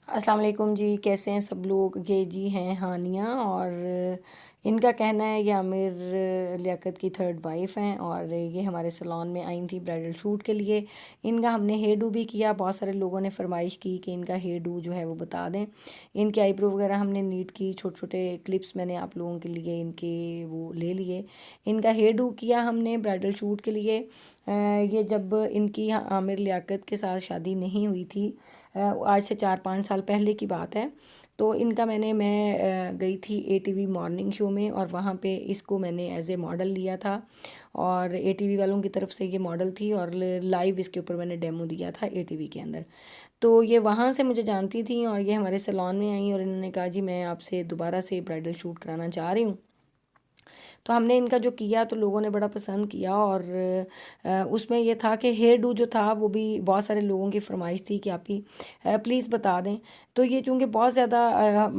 अस्सलाम वालेकुम जी, कैसे हैं सब लोग। ये जी हैं हानिया, और इनका कहना है ये आमिर लियाकत की थर्ड वाइफ हैं, और ये हमारे सैलून में आई थी ब्राइडल शूट के लिए। इनका हमने हेयर डू भी किया। बहुत सारे लोगों ने फरमाइश की कि इनका हेयर डू जो है वो बता दें। इनके आईब्रो वगैरह हमने नीट की, छोटे छोटे क्लिप्स मैंने आप लोगों के लिए इनके वो ले लिए। इनका हेयर डू किया हमने ब्राइडल शूट के लिए। ये जब इनकी आमिर लियाकत के साथ शादी नहीं हुई थी, आज से 4-5 साल पहले की बात है। तो इनका मैं गई थी एटीवी मॉर्निंग शो में, और वहाँ पे इसको मैंने एज ए मॉडल लिया था, और एटीवी वालों की तरफ से ये मॉडल थी, और लाइव इसके ऊपर मैंने डेमो दिया था एटीवी के अंदर। तो ये वहाँ से मुझे जानती थी, और ये हमारे सैलून में आई, और इन्होंने कहा जी मैं आपसे दोबारा से ब्राइडल शूट कराना चाह रही हूँ। तो हमने इनका जो किया तो लोगों ने बड़ा पसंद किया, और उसमें ये था कि हेयर डू जो था वो भी बहुत सारे लोगों की फरमाइश थी कि आप ही प्लीज़ बता दें। तो ये चूँकि बहुत ज़्यादा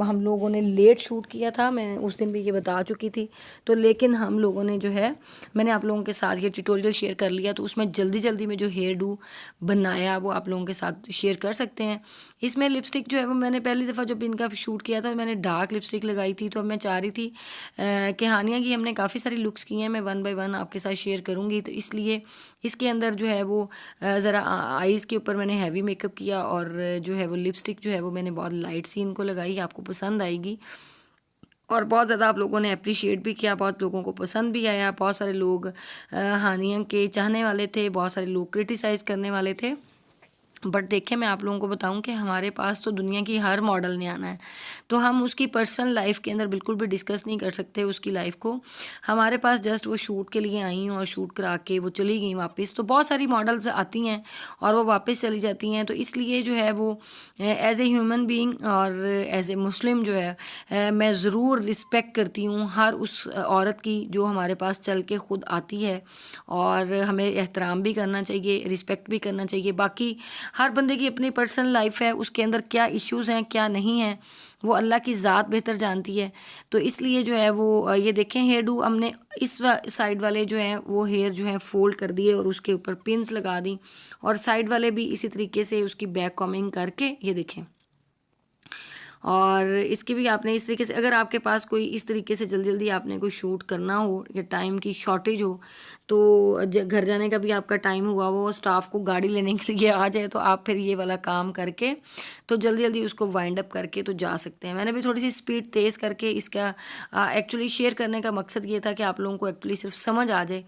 हम लोगों ने लेट शूट किया था, मैं उस दिन भी ये बता चुकी थी। तो लेकिन हम लोगों ने जो है, मैंने आप लोगों के साथ ये ट्यूटोरियल शेयर कर लिया, तो उसमें जल्दी जल्दी में जो हेयर डू बनाया वो आप लोगों के साथ शेयर कर सकते हैं। इसमें लिपस्टिक जो है वो मैंने पहली दफ़ा जब इनका शूट किया था मैंने डार्क लिपस्टिक लगाई थी। तो अब मैं चाह रही थी कि हानिया की हमने काफ़ी सारी लुक्स की हैं, मैं वन बाय वन आपके साथ शेयर करूँगी। तो इसलिए इसके अंदर जो है वो ज़रा आईज़ के ऊपर मैंने हैवी मेकअप किया, और जो है वो लिपस्टिक जो है वो मैंने बहुत लाइट सी इनको लगाई, आपको पसंद आएगी। और बहुत ज़्यादा आप लोगों ने अप्रिशिएट भी किया, बहुत लोगों को पसंद भी आया। बहुत सारे लोग हानिया के चाहने वाले थे, बहुत सारे लोग क्रिटिसाइज़ करने वाले थे। बट देखिए, मैं आप लोगों को बताऊं कि हमारे पास तो दुनिया की हर मॉडल ने आना है, तो हम उसकी पर्सनल लाइफ के अंदर बिल्कुल भी डिस्कस नहीं कर सकते उसकी लाइफ को। हमारे पास जस्ट वो शूट के लिए आई और शूट करा के वो चली गई वापस। तो बहुत सारी मॉडल्स आती हैं और वो वापस चली जाती हैं। तो इसलिए जो है वो एज ए ह्यूमन बीइंग और एज ए मुस्लिम जो है मैं ज़रूर रिस्पेक्ट करती हूँ हर उस औरत की जो हमारे पास चल के ख़ुद आती है, और हमें एहतराम भी करना चाहिए, रिस्पेक्ट भी करना चाहिए। बाकी हर बंदे की अपनी पर्सनल लाइफ है, उसके अंदर क्या इश्यूज़ हैं क्या नहीं हैं वो अल्लाह की ज़ात बेहतर जानती है। तो इसलिए जो है वो ये देखें हेयर डू हमने इस साइड वाले जो हैं वो हेयर जो हैं फोल्ड कर दिए और उसके ऊपर पिन्स लगा दी, और साइड वाले भी इसी तरीके से उसकी बैक कॉमिंग करके ये देखें। और इसकी भी आपने इस तरीके से, अगर आपके पास कोई इस तरीके से जल्दी जल्दी आपने कोई शूट करना हो या टाइम की शॉर्टेज हो, तो घर जाने का भी आपका टाइम हुआ वो स्टाफ को गाड़ी लेने के लिए आ जाए, तो आप फिर ये वाला काम करके तो जल्दी जल्दी उसको वाइंड अप करके तो जा सकते हैं। मैंने भी थोड़ी सी स्पीड तेज़ करके इसका एक्चुअली शेयर करने का मकसद ये था कि आप लोगों को एक्चुअली सिर्फ समझ आ जाए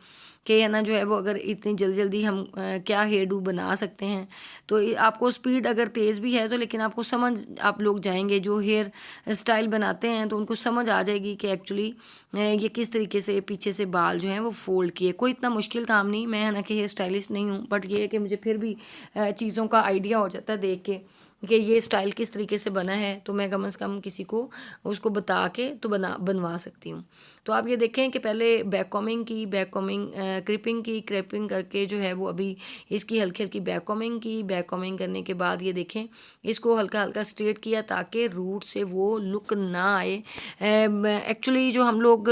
कि है ना जो है वो अगर इतनी जल्दी जल्दी हम क्या हेयर डू बना सकते हैं। तो आपको स्पीड अगर तेज़ भी है तो लेकिन आपको समझ, आप लोग जाएंगे जो हेयर स्टाइल बनाते हैं तो उनको समझ आ जाएगी कि एक्चुअली ये किस तरीके से पीछे से बाल जो हैं वो फोल्ड किए। कोई इतना मुश्किल काम नहीं, मैं है ना कि हेयर स्टाइलिस्ट नहीं हूँ, बट ये है कि मुझे फिर भी चीज़ों का आइडिया हो जाता है देख के कि ये स्टाइल किस तरीके से बना है, तो मैं कम से कम किसी को उसको बता के तो बनवा सकती हूँ। तो आप ये देखें कि पहले बैक कॉमिंग की, बैक कॉमिंग क्रिपिंग की, क्रेपिंग करके जो है वो अभी इसकी हल्की हल्की बैक कॉमिंग की। बैक कॉमिंग करने के बाद ये देखें इसको हल्का हल्का स्ट्रेट किया ताकि रूट से वो लुक ना आए। एक्चुअली जो हम लोग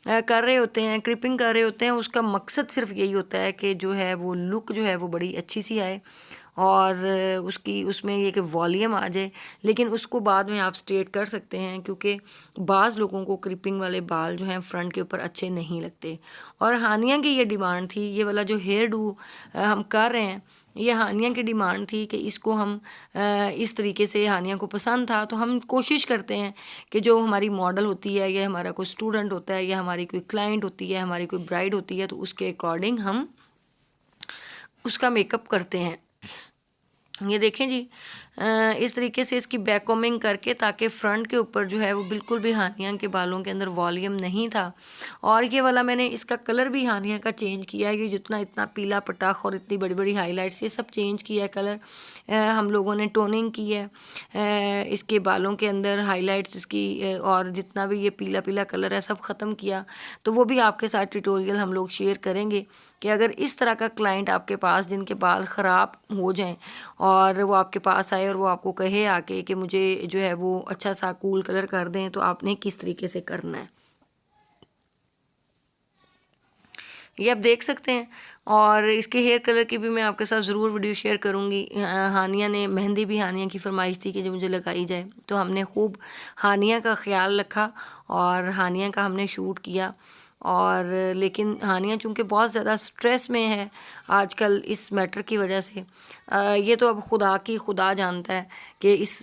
कर रहे होते हैं, क्रिपिंग कर रहे होते हैं, उसका मकसद सिर्फ यही होता है कि जो है वो लुक जो है वो बड़ी अच्छी सी आए और उसकी उसमें ये कि वॉल्यूम आ जाए। लेकिन उसको बाद में आप स्ट्रेट कर सकते हैं, क्योंकि बाज़ लोगों को क्रिपिंग वाले बाल जो हैं फ्रंट के ऊपर अच्छे नहीं लगते। और हानिया की ये डिमांड थी, ये वाला जो हेयर डू हम कर रहे हैं ये हानिया की डिमांड थी कि इसको हम इस तरीके से, हानिया को पसंद था। तो हम कोशिश करते हैं कि जो हमारी मॉडल होती है या हमारा कोई स्टूडेंट होता है या हमारी कोई क्लाइंट होती है, हमारी कोई ब्राइड होती है, तो उसके अकॉर्डिंग हम उसका मेकअप करते हैं। ये देखें जी, इस तरीके से इसकी बैक कॉमिंग करके ताकि फ्रंट के ऊपर जो है वो बिल्कुल भी हानिया के बालों के अंदर वॉल्यूम नहीं था। और ये वाला मैंने इसका कलर भी हानिया का चेंज किया है, ये जितना इतना पीला पटाख और इतनी बड़ी बड़ी हाईलाइट्स ये सब चेंज किया है कलर। हम लोगों ने टोनिंग की है इसके बालों के अंदर, हाईलाइट्स इसकी और जितना भी ये पीला पीला कलर है सब ख़त्म किया। तो वो भी आपके साथ ट्यूटोरियल हम लोग शेयर करेंगे कि अगर इस तरह का क्लाइंट आपके पास जिनके बाल ख़राब हो जाएं और वो आपके पास आए और वो आपको कहे आके कि मुझे जो है वो अच्छा सा कूल कलर कर दें, तो आपने किस तरीके से करना है। ये आप देख सकते हैं। और इसके हेयर कलर की भी मैं आपके साथ ज़रूर वीडियो शेयर करूँगी। हानिया ने मेहंदी भी हानिया की फरमाइश थी कि जो मुझे लगाई जाए, तो हमने खूब हानिया का ख़्याल रखा और हानिया का हमने शूट किया। और लेकिन हानिया चूँकि बहुत ज़्यादा स्ट्रेस में है आजकल इस मैटर की वजह से, ये तो अब खुदा जानता है कि इस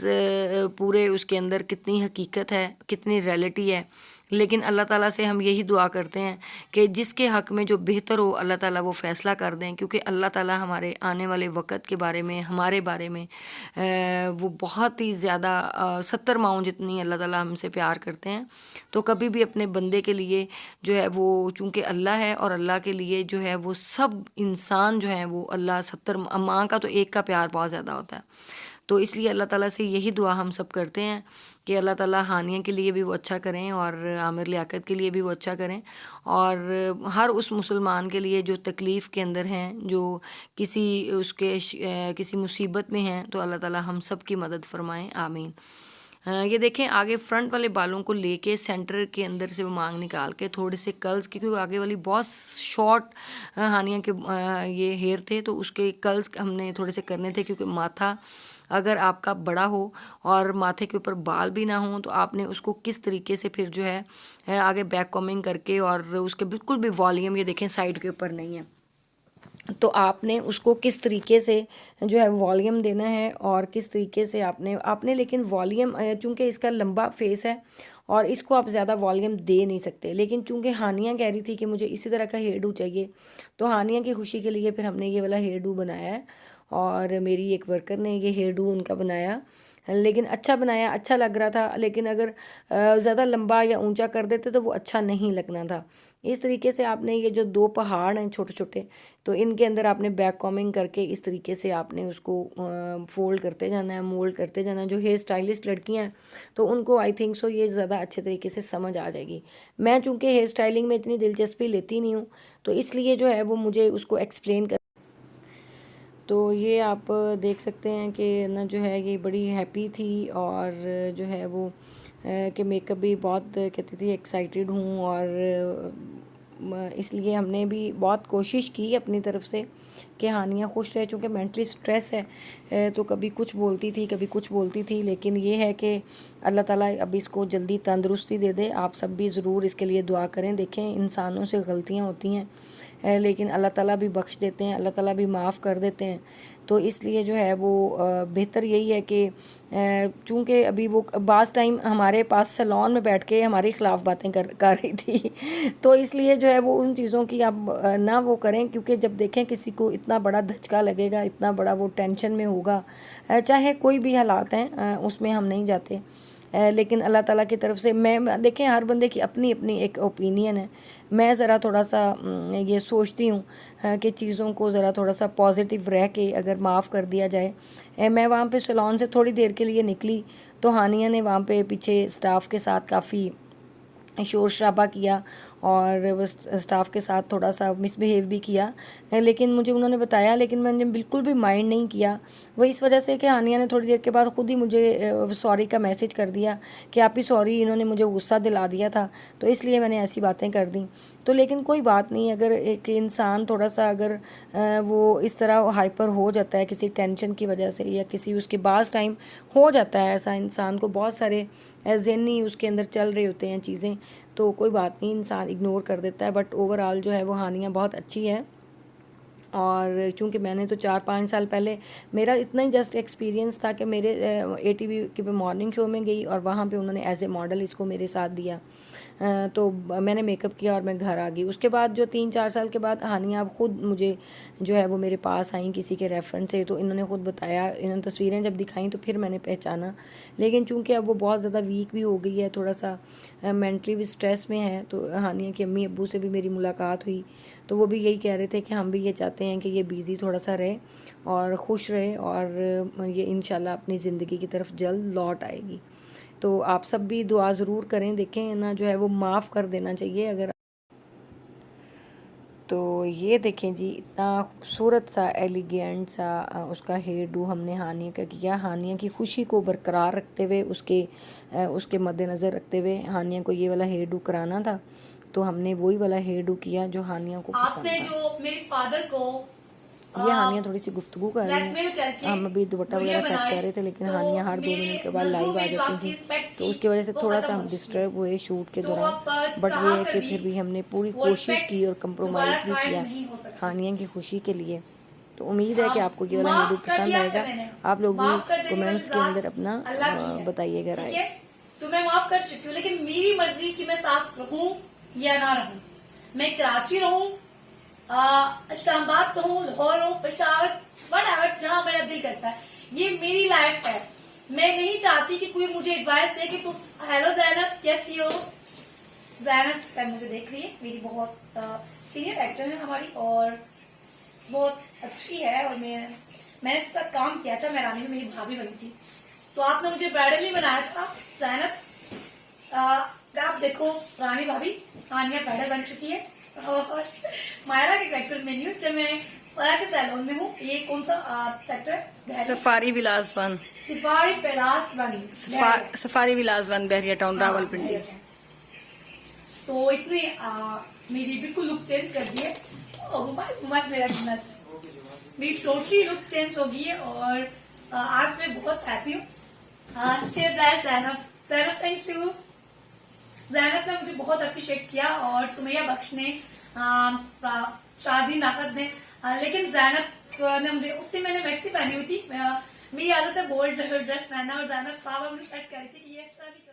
पूरे उसके अंदर कितनी हकीकत है, कितनी रियलिटी है। लेकिन अल्लाह ताला से हम यही दुआ करते हैं कि जिसके हक़ में जो बेहतर हो अल्लाह ताला वो फ़ैसला कर दें, क्योंकि अल्लाह ताला हमारे आने वाले वक़्त के बारे में, हमारे बारे में वो बहुत ही ज़्यादा 70 माओं जितनी अल्लाह ताला हमसे प्यार करते हैं। तो कभी भी अपने बंदे के लिए जो है वो, चूँकि अल्लाह है और अल्लाह के लिए जो है वो सब इंसान जो है वो अल्लाह 70 माँ का तो एक का प्यार बहुत ज़्यादा होता है। तो इसलिए अल्लाह ताला से यही दुआ हम सब करते हैं कि अल्लाह ताला हानिया के लिए भी वो अच्छा करें और आमिर लियाकत के लिए भी वो अच्छा करें। और हर उस मुसलमान के लिए जो तकलीफ़ के अंदर हैं, जो किसी किसी मुसीबत में हैं, तो अल्लाह ताला हम सब की मदद फ़रमाएँ, आमीन। ये देखें आगे फ्रंट वाले बालों को लेके सेंटर के अंदर से वो मांग निकाल के थोड़े से कर्ल्स, क्योंकि आगे वाली बहुत शॉर्ट हानिया के ये हेयर थे, तो उसके कर्ल्स हमने थोड़े से करने थे, क्योंकि माथा अगर आपका बड़ा हो और माथे के ऊपर बाल भी ना हो, तो आपने उसको किस तरीके से फिर जो है आगे बैक कॉमिंग करके, और उसके बिल्कुल भी वॉल्यूम ये देखें साइड के ऊपर नहीं है, तो आपने उसको किस तरीके से जो है वॉल्यूम देना है और किस तरीके से आपने आपने लेकिन वॉल्यूम, चूँकि इसका लंबा फेस है और इसको आप ज़्यादा वॉल्यूम दे नहीं सकते। लेकिन चूँकि हानिया कह रही थी कि मुझे इसी तरह का हेयर डू चाहिए, तो हानिया की खुशी के लिए फिर हमने ये वाला हेयर डू बनाया है। और मेरी एक वर्कर ने ये हेयर डू उनका बनाया, लेकिन अच्छा बनाया, अच्छा लग रहा था। लेकिन अगर ज़्यादा लंबा या ऊंचा कर देते तो वो अच्छा नहीं लगना था। इस तरीके से आपने ये जो दो पहाड़ हैं छोटे छोटे, तो इनके अंदर आपने बैक कॉमिंग करके इस तरीके से आपने उसको फोल्ड करते जाना है, मोल्ड करते जाना है। जो हेयर स्टाइलिस्ट लड़कियां हैं तो उनको आई थिंक सो ये ज़्यादा अच्छे तरीके से समझ आ जाएगी। मैं चूँकि हेयर स्टाइलिंग में इतनी दिलचस्पी लेती नहीं हूँ, तो इसलिए जो है वो मुझे उसको एक्सप्लेन कर, तो ये आप देख सकते हैं कि ना जो है ये बड़ी हैप्पी थी। और जो है वो कि मेकअप भी बहुत कहती थी एक्साइटेड हूँ। और इसलिए हमने भी बहुत कोशिश की अपनी तरफ से कि हानिया खुश रहे, चूँकि मेंटली स्ट्रेस है, तो कभी कुछ बोलती थी कभी कुछ बोलती थी। लेकिन ये है कि अल्लाह ताला अब इसको जल्दी तंदुरुस्ती दे दे। आप सब भी ज़रूर इसके लिए दुआ करें। देखें इंसानों से गलतियाँ होती हैं, लेकिन अल्लाह ताला भी बख्श देते हैं, अल्लाह ताला भी माफ़ कर देते हैं। तो इसलिए जो है वो बेहतर यही है कि चूँकि अभी वो बाज़ टाइम हमारे पास सैलून में बैठ के हमारे ख़िलाफ़ बातें कर रही थी तो इसलिए जो है वो उन चीज़ों की आप ना वो करें, क्योंकि जब देखें किसी को इतना बड़ा धचका लगेगा, इतना बड़ा वो टेंशन में होगा, चाहे कोई भी हालात हैं, उसमें हम नहीं जाते। लेकिन अल्लाह ताला की तरफ से मैं देखें हर बंदे की अपनी अपनी एक ओपिनियन है। मैं ज़रा थोड़ा सा ये सोचती हूँ कि चीज़ों को ज़रा थोड़ा सा पॉजिटिव रह के अगर माफ़ कर दिया जाए। मैं वहाँ पे सैलून से थोड़ी देर के लिए निकली, तो हानिया ने वहाँ पे पीछे स्टाफ के साथ काफ़ी शोर शराबा किया और वो स्टाफ के साथ थोड़ा सा मिसबिहेव भी किया। लेकिन मुझे उन्होंने बताया, लेकिन मैंने बिल्कुल भी माइंड नहीं किया। वो इस वजह से कि हानिया ने थोड़ी देर के बाद ख़ुद ही मुझे सॉरी का मैसेज कर दिया कि आप ही सॉरी, इन्होंने मुझे गुस्सा दिला दिया था, तो इसलिए मैंने ऐसी बातें कर दी। तो लेकिन कोई बात नहीं, अगर एक इंसान थोड़ा सा अगर वो इस तरह हाइपर हो जाता है किसी टेंशन की वजह से, या किसी उसके बाज़ टाइम हो जाता है ऐसा, इंसान को बहुत सारे ज़हनी उसके अंदर चल रहे होते हैं चीज़ें, तो कोई बात नहीं, इंसान इग्नोर कर देता है। बट ओवरऑल जो है वो हानिया बहुत अच्छी है। और चूँकि मैंने तो 4-5 साल पहले मेरा इतना ही जस्ट एक्सपीरियंस था कि मेरे ATV के मॉर्निंग शो में गई और वहाँ पे उन्होंने एज ए मॉडल इसको मेरे साथ दिया। तो मैंने मेकअप किया और मैं घर आ गई। उसके बाद जो 3-4 साल के बाद हानिया अब ख़ुद मुझे जो है वो मेरे पास आई किसी के रेफरेंस से, तो इन्होंने ख़ुद बताया, इन्होंने तस्वीरें जब दिखाई तो फिर मैंने पहचाना। लेकिन चूँकि अब वो बहुत ज़्यादा वीक भी हो गई है, थोड़ा सा मेंटली भी स्ट्रेस में है, तो हानिया के अम्मी अब्बू से भी मेरी मुलाकात हुई, तो वो भी यही कह रहे थे कि हम भी ये चाहते हैं कि ये बिज़ी थोड़ा सा रहे और खुश रहे, और ये इंशाल्लाह अपनी ज़िंदगी की तरफ जल्द लौट आएगी। तो आप सब भी दुआ ज़रूर करें। देखें ना जो है वो माफ़ कर देना चाहिए अगर। तो ये देखें जी, इतना खूबसूरत सा एलिगेंट सा उसका हेयर डू हमने हानिया का किया। हानिया की खुशी को बरकरार रखते हुए, उसके मद्देनज़र रखते हुए हानिया को ये वाला हेयर डू कराना था। तो हमने वही वाला हेयर डू किया जो हानिया को पसंद आपने था। जो मेरे फादर को ये हानिया थोड़ी सी गुफ्तगू कर रही ब्लैकमेल है। करके हम अभी दुपट्टा वीडियो वगैरह सेट बनाए, कर रहे थे, लेकिन तो हानिया हर 2 मेरे मिनट के बाद नजरों लाइव आ में जो जाती आपकी थी, रिस्पेक्ट तो थी उसकी वजह से वो थोड़ा खत्म सा हो हम चुकी है। डिस्टर्ब हुए शूट के तो दौरान। अब बट चाह ये है कर कि भी फिर भी हमने पूरी वो कोशिश रिस्पेक्ट की और दोबारा कंप्रोमाइज़ भी कायम किया नहीं हो सकती। हानिया की खुशी के लिए। तो उम्मीद है कि अब आपको ये वाला हेयर डू माफ कर पसंद दिया है आएगा। मैंने, आप लोग भी माफ कर देने वाली कमेंट्स के जात अंदर अपना अल्लाह की है, बताइएगा ठीक राय। है। तो मैं माफ कर चुकी हूँ, लेकिन मेरी मर्जी कि मैं साथ रहूं या ना रहूं, मैं कराची रहूं, इस्लामाबाद रहूं, लाहौर रहूं, पेशावर, व्हाटएवर, जहां मेरा दिल करता है। ये मेरी लाइफ है। मैं नहीं चाहती कि कोई मुझे एडवाइस दे कि तुम, हेलो जैनब कैसी हो। जैनब सर मुझे देख रही है, मेरी बहुत सीनियर एक्टर है हमारी और बहुत अच्छी है, और मैंने इसके साथ काम किया था, मैं रानी में मेरी भाभी बनी थी। तो आपने मुझे ब्राइडल ही बनाया था जैनब। आप देखो रानी भाभी हानिया ब्राइडल बन चुकी है, और मायरा के कैरेक्टर में न्यूज जब मैं फरा के सैलून में हूँ। ये कौन सा सेक्टर? सफारी विलास वन, सिफारी फैलास बनी सफारी विलास वन, बहरिया टाउन, रावलपिंडी। तो इतने मेरी बिल्कुल लुक चेंज कर दी है। मोबाइल मेरा गिरना चाहिए, मेरी टोटली लुक चेंज हो गई है, और आज मैं बहुत हैप्पी हूँ। Zainab thank you. जैनब ने मुझे बहुत अप्रिशिएट किया, और सुमैया बख्श ने, शाजी नाकद ने, लेकिन जैनब ने मुझे, उस दिन मैंने मैक्सी पहनी हुई थी, मेरी आदत है बोल्ड ड्रेस पहनना, और जैनब बाबा मुझे सेट कर रही थी कि ये इस तरह की